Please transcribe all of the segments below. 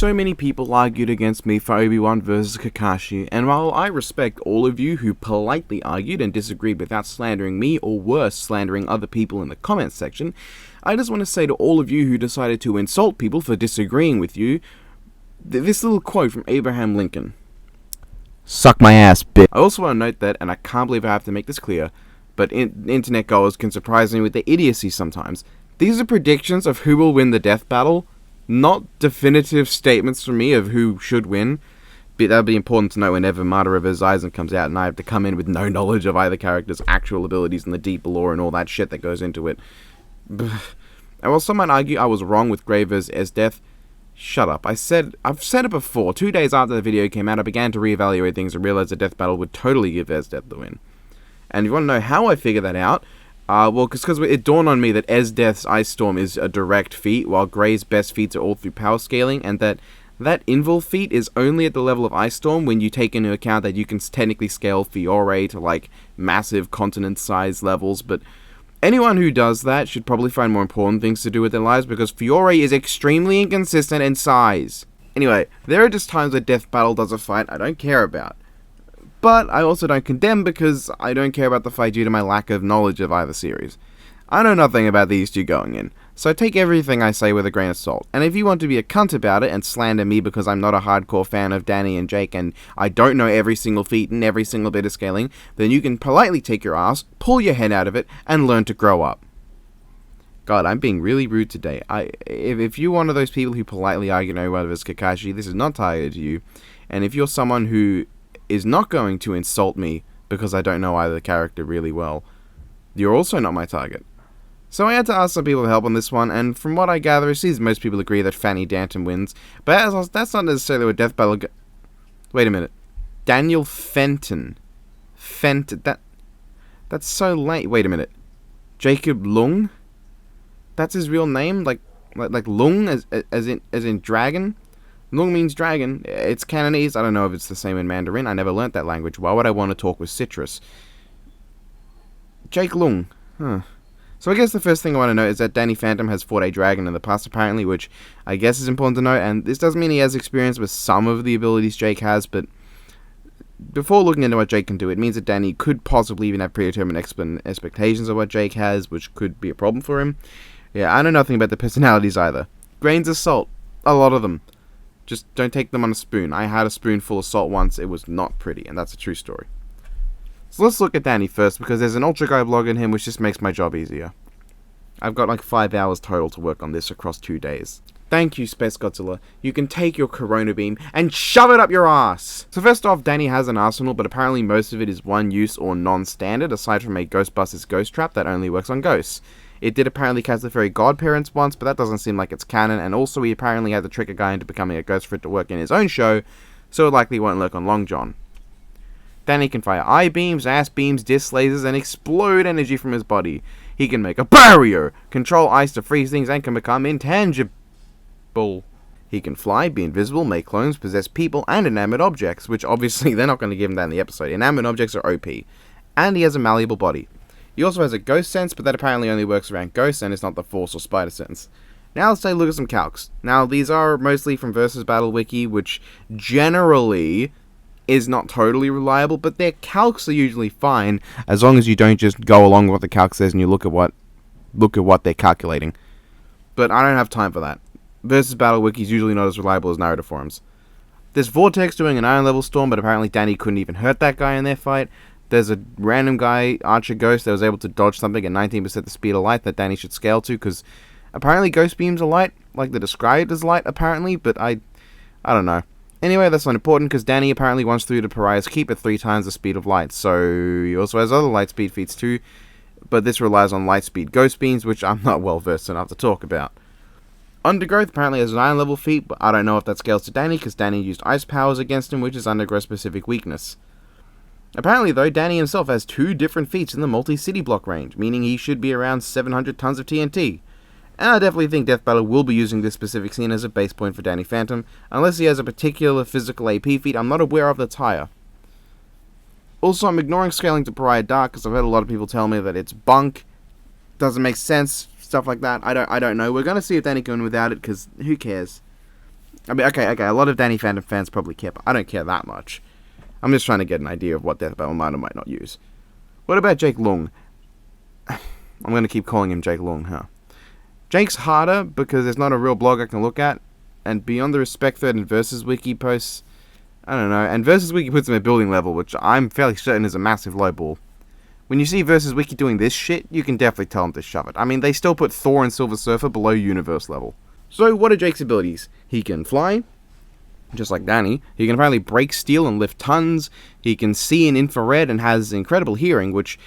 So many people argued against me for Obi-Wan versus Kakashi, and while I respect all of you who politely argued and disagreed without slandering me or worse, slandering other people in the comments section, I just want to say to all of you who decided to insult people for disagreeing with you, this little quote from Abraham Lincoln. Suck my ass, bitch. I also want to note that, and I can't believe I have to make this clear, but internet goers can surprise me with their idiocy sometimes. These are predictions of who will win the death battle, not definitive statements from me of who should win. But that'll be important to know whenever Martyr of Eisen comes out and I have to come in with no knowledge of either character's actual abilities and the deep lore and all that shit that goes into it. And while some might argue I was wrong with Graver's death, shut up. I've said it before. 2 days after the video came out, I began to reevaluate things and realized the death battle would totally give Esdeath the win. And if you want to know how I figured that out, well, because it dawned on me that Esdeath's Ice Storm is a direct feat, while Grey's best feats are all through power scaling, and that Invul feat is only at the level of Ice Storm when you take into account that you can technically scale Fiore to, like, massive continent-size levels, but anyone who does that should probably find more important things to do with their lives, because Fiore is extremely inconsistent in size. Anyway, there are just times where Death Battle does a fight I don't care about. But I also don't condemn because I don't care about the fight due to my lack of knowledge of either series. I know nothing about these two going in, so take everything I say with a grain of salt. And if you want to be a cunt about it and slander me because I'm not a hardcore fan of Danny and Jake and I don't know every single feat and every single bit of scaling, then you can politely take your ass, pull your head out of it, and learn to grow up. God, I'm being really rude today. If you're one of those people who politely argue over versus Kakashi, this is not targeted to you. And if you're someone who is not going to insult me because I don't know either character really well, you're also not my target. So I had to ask some people to help on this one, and from what I gather, it seems most people agree that Fanny Danton wins, but that's not necessarily what Death Battle Wait a minute. Daniel Fenton. That's so late. Wait a minute. Jacob Lung? That's his real name? Like Lung as in dragon? Lung means dragon. It's Cantonese. I don't know if it's the same in Mandarin. I never learnt that language. Why would I want to talk with Citrus? Jake Lung. Huh. So I guess the first thing I want to note is that Danny Phantom has fought a dragon in the past apparently, which I guess is important to note, and this doesn't mean he has experience with some of the abilities Jake has, but before looking into what Jake can do, it means that Danny could possibly even have predetermined expectations of what Jake has, which could be a problem for him. Yeah, I know nothing about the personalities either. Grains of salt. A lot of them. Just don't take them on a spoon. I had a spoonful of salt once. It was not pretty, and that's a true story. So let's look at Danny first, because there's an Ultra Guy blog in him which just makes my job easier. I've got like 5 hours total to work on this across 2 days. Thank you, Space Godzilla. You can take your Corona Beam and shove it up your ass! So first off, Danny has an arsenal, but apparently most of it is one-use or non-standard, aside from a Ghostbusters Ghost Trap that only works on ghosts. It did apparently cast the fairy godparents once, but that doesn't seem like it's canon, and also he apparently had to trick a guy into becoming a ghost for it to work in his own show, so it likely won't work on Long John. Danny can fire eye beams, ass beams, disc lasers, and explode energy from his body. He can make a barrier, control ice to freeze things, and can become intangible. He can fly, be invisible, make clones, possess people, and inanimate objects, which obviously they're not going to give him that in the episode. Inanimate objects are OP. And he has a malleable body. He also has a ghost sense, but that apparently only works around ghosts and is not the force or spider sense. Now let's take a look at some calcs. Now these are mostly from Versus Battle Wiki, which generally is not totally reliable, but their calcs are usually fine, as long as you don't just go along with what the calc says and you look at what they're calculating. But I don't have time for that. Versus Battle Wiki is usually not as reliable as narrative forums. There's Vortex doing an iron level storm, but apparently Danny couldn't even hurt that guy in their fight. There's a random guy, Archer Ghost, that was able to dodge something at 19% the speed of light that Danny should scale to, because apparently ghost beams are light, like they're described as light apparently, but I don't know. Anyway, that's not important, because Danny apparently once threw the Pariah's Keep at 3 times the speed of light, so he also has other light speed feats too, but this relies on light speed ghost beams, which I'm not well versed enough to talk about. Undergrowth apparently has an iron level feat, but I don't know if that scales to Danny, because Danny used ice powers against him, which is Undergrowth's specific weakness. Apparently though, Danny himself has 2 different feats in the multi-city block range, meaning he should be around 700 tons of TNT. And I definitely think Death Battle will be using this specific scene as a base point for Danny Phantom, unless he has a particular physical AP feat I'm not aware of that's higher. Also, I'm ignoring scaling to Pariah Dark, because I've heard a lot of people tell me that it's bunk, doesn't make sense, stuff like that. I don't know. We're going to see if Danny can win without it, because who cares? I mean, okay, a lot of Danny Phantom fans probably care, but I don't care that much. I'm just trying to get an idea of what Death Battle might or might not use. What about Jake Long? I'm going to keep calling him Jake Long, huh? Jake's harder because there's not a real blog I can look at, and beyond the Respect Thread and Versus Wiki posts, I don't know, and Versus Wiki puts him at building level, which I'm fairly certain is a massive lowball. When you see Versus Wiki doing this shit, you can definitely tell him to shove it. I mean, they still put Thor and Silver Surfer below universe level. So, what are Jake's abilities? He can fly, just like Danny. He can apparently break steel and lift tons. He can see in infrared and has incredible hearing, which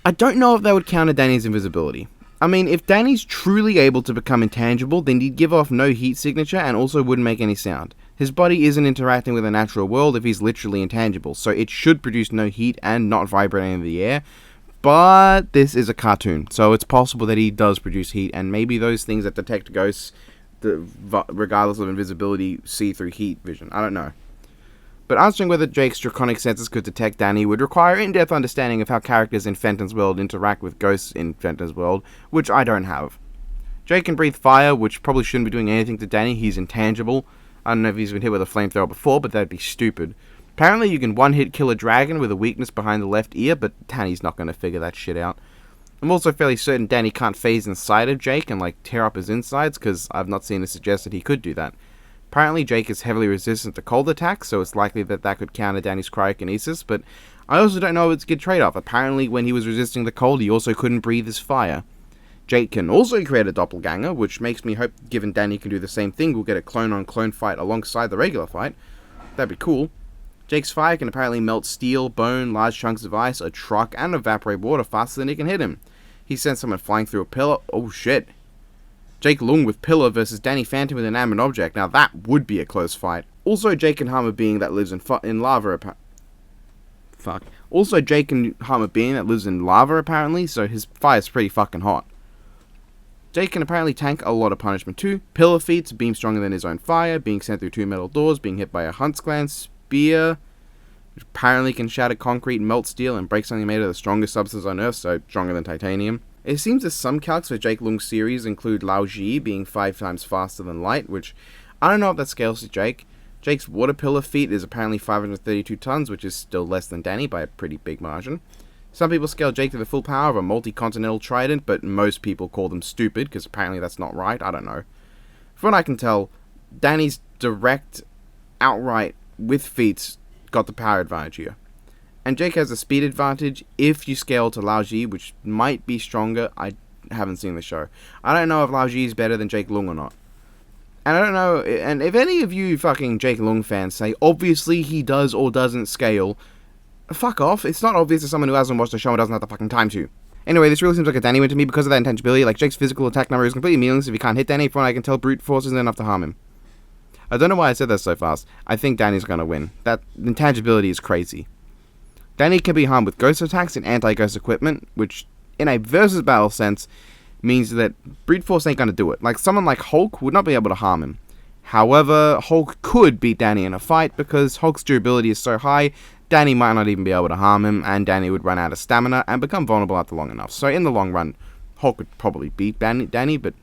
I don't know if that would counter Danny's invisibility. I mean, if Danny's truly able to become intangible, then he'd give off no heat signature and also wouldn't make any sound. His body isn't interacting with the natural world if he's literally intangible, so it should produce no heat and not vibrating in the air. But this is a cartoon, so it's possible that he does produce heat, and maybe those things that detect ghosts, regardless of invisibility, see through heat vision. I don't know. But answering whether Jake's draconic senses could detect Danny would require in-depth understanding of how characters in Fenton's world interact with ghosts in Fenton's world, which I don't have. Jake can breathe fire, which probably shouldn't be doing anything to Danny. He's intangible. I don't know if he's been hit with a flamethrower before, but that'd be stupid. Apparently you can one-hit kill a dragon with a weakness behind the left ear, but Danny's not going to figure that shit out. I'm also fairly certain Danny can't phase inside of Jake and tear up his insides, because I've not seen it suggest that he could do that. Apparently Jake is heavily resistant to cold attacks, so it's likely that that could counter Danny's cryokinesis, but I also don't know if it's a good trade-off. Apparently when he was resisting the cold, he also couldn't breathe his fire. Jake can also create a doppelganger, which makes me hope, given Danny can do the same thing, we'll get a clone-on-clone fight alongside the regular fight. That'd be cool. Jake's fire can apparently melt steel, bone, large chunks of ice, a truck, and evaporate water faster than it can hit him. He sends someone flying through a pillar. Oh shit. Jake Lung with pillar versus Danny Phantom with an inanimate object. Now that would be a close fight. Also, Jake can harm a being that lives in lava. Also, Jake can harm a being that lives in lava apparently, so his fire's pretty fucking hot. Jake can apparently tank a lot of punishment too. Pillar feats, beam stronger than his own fire, being sent through 2 metal doors, being hit by a Huntsclan spear, which apparently can shatter concrete, melt steel, and break something made of the strongest substance on Earth, so stronger than titanium. It seems that some calcs for Jake Lung's series include Lao Ji being 5 times faster than light, which I don't know if that scales to Jake. Jake's water pillar feat is apparently 532 tons, which is still less than Danny by a pretty big margin. Some people scale Jake to the full power of a multi-continental trident, but most people call them stupid, because apparently that's not right, I don't know. From what I can tell, Danny's direct, outright, with feats, got the power advantage here. And Jake has a speed advantage if you scale to Lao Ji, which might be stronger. I haven't seen the show. I don't know if Lao Ji is better than Jake Lung or not. And I don't know, and if any of you fucking Jake Lung fans say, obviously he does or doesn't scale, fuck off. It's not obvious to someone who hasn't watched the show and doesn't have the fucking time to. Anyway, this really seems like a Danny win to me because of that intangibility. Jake's physical attack number is completely meaningless if he can't hit Danny. From what I can tell, brute force isn't enough to harm him. I don't know why I said that so fast. I think Danny's gonna win. That intangibility is crazy. Danny can be harmed with ghost attacks and anti-ghost equipment, which, in a versus battle sense, means that brute force ain't gonna do it. Someone like Hulk would not be able to harm him. However, Hulk could beat Danny in a fight because Hulk's durability is so high, Danny might not even be able to harm him, and Danny would run out of stamina and become vulnerable after long enough. So in the long run, Hulk would probably beat Danny, but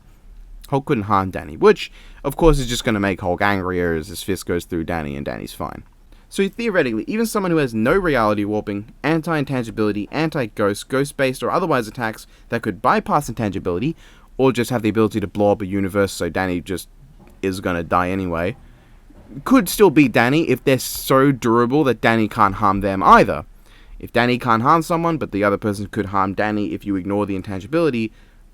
Hulk couldn't harm Danny, which, of course, is just going to make Hulk angrier as his fist goes through Danny, and Danny's fine. So theoretically, even someone who has no reality warping, anti-intangibility, anti-ghost, ghost-based, or otherwise attacks that could bypass intangibility, or just have the ability to blow up a universe so Danny just is going to die anyway, could still beat Danny if they're so durable that Danny can't harm them either. If Danny can't harm someone, but the other person could harm Danny if you ignore the intangibility,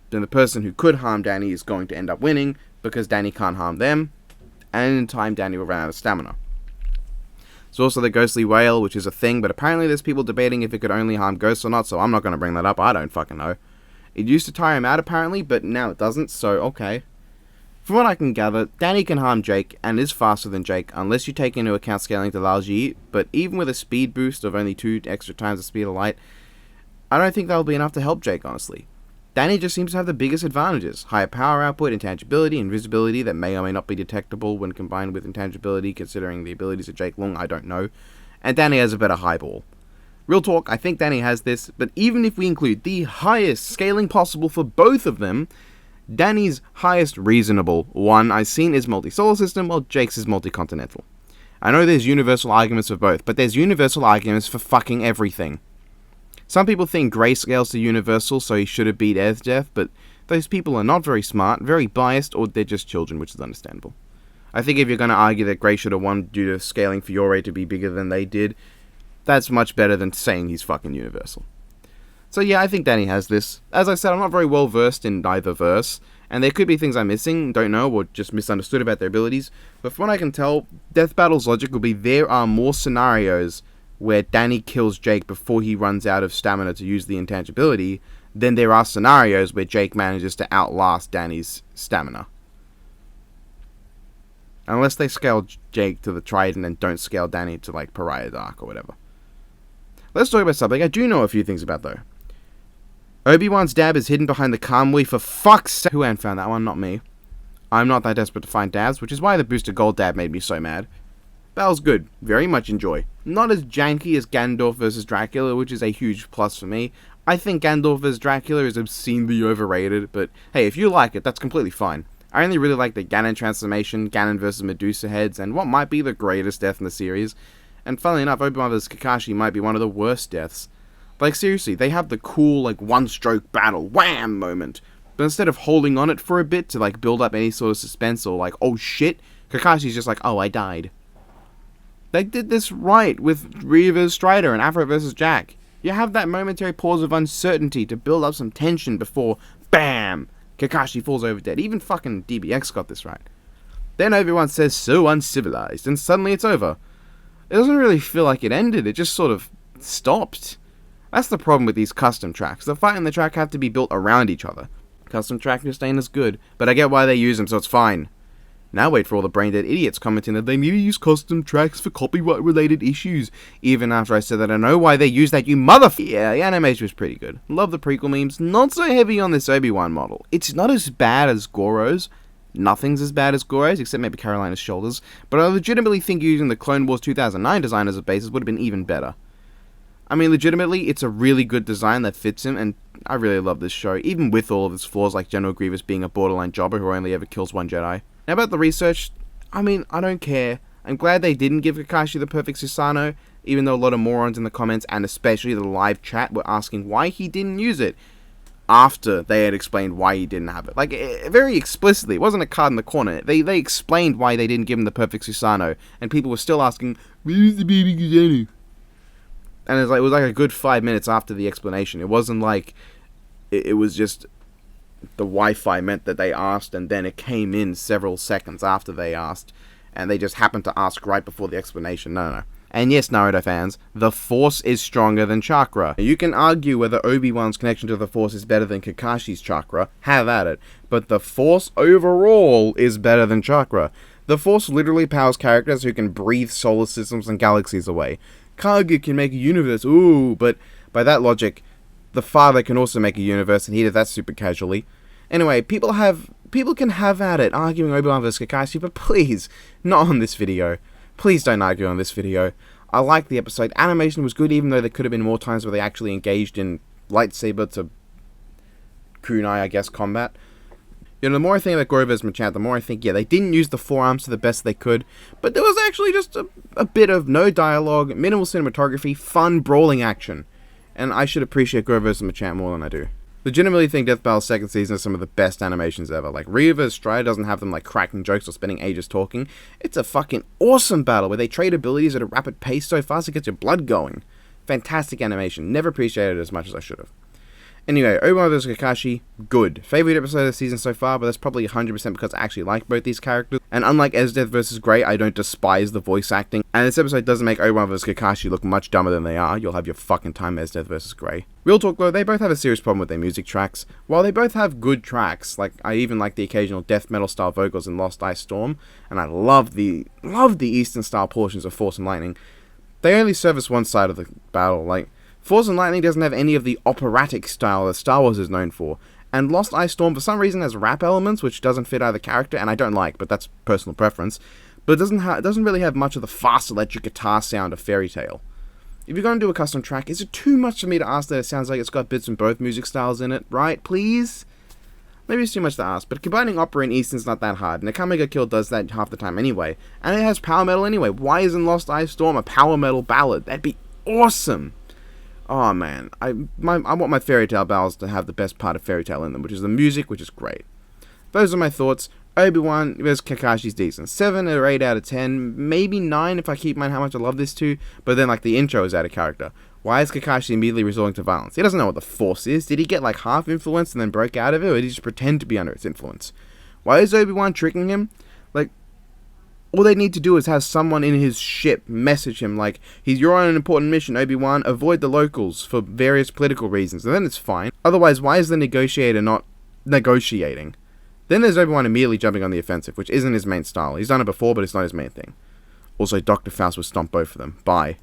then the person who could harm Danny is going to end up winning because Danny can't harm them, and in time Danny will run out of stamina. There's also the ghostly whale, which is a thing, but apparently there's people debating if it could only harm ghosts or not, so I'm not going to bring that up. I don't fucking know. It used to tire him out apparently, but now it doesn't, so okay. From what I can gather, Danny can harm Jake, and is faster than Jake, unless you take into account scaling to Lao Ji, but even with a speed boost of only 2 extra times the speed of light, I don't think that'll be enough to help Jake, honestly. Danny just seems to have the biggest advantages: higher power output, intangibility, invisibility that may or may not be detectable when combined with intangibility, considering the abilities of Jake Lung, I don't know, and Danny has a better highball. Real talk, I think Danny has this, but even if we include the highest scaling possible for both of them, Danny's highest reasonable one I've seen is multi-solar system, while Jake's is multi-continental. I know there's universal arguments for both, but there's universal arguments for fucking everything. Some people think Grayscale's the universal, so he should have beat Death, but those people are not very smart, very biased, or they're just children, which is understandable. I think if you're going to argue that Gray should have won due to scaling Fiore to be bigger than they did, that's much better than saying he's fucking universal. So yeah, I think Danny has this. As I said, I'm not very well versed in either verse, and there could be things I'm missing, don't know, or just misunderstood about their abilities, but from what I can tell, Death Battle's logic will be there are more scenarios where Danny kills Jake before he runs out of stamina to use the intangibility, than there are scenarios where Jake manages to outlast Danny's stamina. Unless they scale Jake to the Trident and don't scale Danny to, like, Pariah Dark or whatever. Let's talk about something I do know a few things about, though. Obi-Wan's dab is hidden behind the Kamui for fuck's sake. Who found that one? Not me. I'm not that desperate to find dabs, which is why the Booster Gold dab made me so mad. Battle's good. Very much enjoy. Not as janky as Ganondorf vs. Dracula, which is a huge plus for me. I think Ganondorf vs. Dracula is obscenely overrated, but hey, if you like it, that's completely fine. I only really like the Ganon transformation, Ganon vs. Medusa heads, and what might be the greatest death in the series. And funnily enough, Obi-Wan vs. Kakashi might be one of the worst deaths. Like, seriously, they have the cool, like, one-stroke battle, wham moment. But instead of holding on it for a bit to, like, build up any sort of suspense or, like, oh shit, Kakashi's just like, oh, I died. They did this right with Ryu vs. Strider and Afro vs. Jack. You have that momentary pause of uncertainty to build up some tension before, BAM! Kakashi falls over dead. Even fucking DBX got this right. Then Obi-Wan says, so uncivilized, and suddenly it's over. It doesn't really feel like it ended, it just sort of stopped. That's the problem with these custom tracks. The fight and the track have to be built around each other. Custom track just ain't as good, but I get why they use them, so it's fine. Now wait for all the brain-dead idiots commenting that they maybe use custom tracks for copyright-related issues. Even after I said that I know why they use that, you motherfucker! Yeah, the animation was pretty good. Love the prequel memes. Not so heavy on this Obi-Wan model. It's not as bad as Goro's. Nothing's as bad as Goro's, except maybe Carolina's shoulders. But I legitimately think using the Clone Wars 2009 design as a basis would have been even better. I mean, legitimately, it's a really good design that fits him, and I really love this show, even with all of its flaws like General Grievous being a borderline jobber who only ever kills one Jedi. Now about the research, I mean, I don't care. I'm glad they didn't give Kakashi the perfect Susanoo, even though a lot of morons in the comments, and especially the live chat, were asking why he didn't use it after they had explained why he didn't have it. Like, very explicitly, it wasn't a card in the corner. They explained why they didn't give him the perfect Susanoo, and people were still asking, where's the baby Susanoo? And it was like a good 5 minutes after the explanation. It wasn't like it was just the Wi-Fi meant that they asked and then it came in several seconds after they asked and they just happened to ask right before the explanation. No. And yes, Naruto fans, the Force is stronger than Chakra. You can argue whether Obi-Wan's connection to the Force is better than Kakashi's Chakra. Have at it. But the Force overall is better than Chakra. The Force literally powers characters who can breathe solar systems and galaxies away. Kaga can make a universe, ooh, but by that logic, the Father can also make a universe, and he did that super casually. Anyway, people can have at it, arguing Obi-Wan vs. Kakashi, but please, not on this video. Please don't argue on this video. I liked the episode. Animation was good, even though there could have been more times where they actually engaged in lightsaber to kunai, I guess, combat. You know, the more I think about Goro vs. Machamp, the more I think, yeah, they didn't use the forearms to the best they could, but there was actually just a bit of no dialogue, minimal cinematography, fun brawling action. And I should appreciate Goro vs. Machamp more than I do. Legitimately think Death Battle's second season is some of the best animations ever. Like, Ryu vs. Strider doesn't have them, like, cracking jokes or spending ages talking. It's a fucking awesome battle where they trade abilities at a rapid pace so fast it gets your blood going. Fantastic animation. Never appreciated it as much as I should have. Anyway, Obi-Wan vs. Kakashi, good. Favorite episode of the season so far, but that's probably 100% because I actually like both these characters. And unlike Esdeath vs. Grey, I don't despise the voice acting. And this episode doesn't make Obi-Wan vs. Kakashi look much dumber than they are. You'll have your fucking time, Esdeath vs. Grey. Real talk though, they both have a serious problem with their music tracks. While they both have good tracks, like I even like the occasional death metal style vocals in Lost Ice Storm, and I love the Eastern style portions of Force and Lightning, they only service one side of the battle. Like, Force and Lightning doesn't have any of the operatic style that Star Wars is known for, and Lost Ice Storm for some reason has rap elements which doesn't fit either character, and I don't like, but that's personal preference. But it doesn't really have much of the fast electric guitar sound of Fairy Tail. If you're going to do a custom track, is it too much for me to ask that it sounds like it's got bits from both music styles in it, right? Please? Maybe it's too much to ask, but combining Opera and Easton's not that hard, and a Kamega Kill does that half the time anyway, and it has power metal anyway. Why isn't Lost Ice Storm a power metal ballad? That'd be awesome! Oh man, I want my fairy tale ballads to have the best part of fairy tale in them, which is the music, which is great. Those are my thoughts. Obi-Wan vs. Kakashi's decent. 7 or 8 out of 10, maybe 9 if I keep in mind how much I love this too, but then like the intro is out of character. Why is Kakashi immediately resorting to violence? He doesn't know what the Force is. Did he get like half influenced and then break out of it, or did he just pretend to be under its influence? Why is Obi-Wan tricking him? Like, all they need to do is have someone in his ship message him like, you're on an important mission, Obi-Wan, avoid the locals for various political reasons, and then it's fine. Otherwise, why is the negotiator not negotiating? Then there's Obi-Wan immediately jumping on the offensive, which isn't his main style. He's done it before, but it's not his main thing. Also, Dr. Faust would stomp both of them. Bye.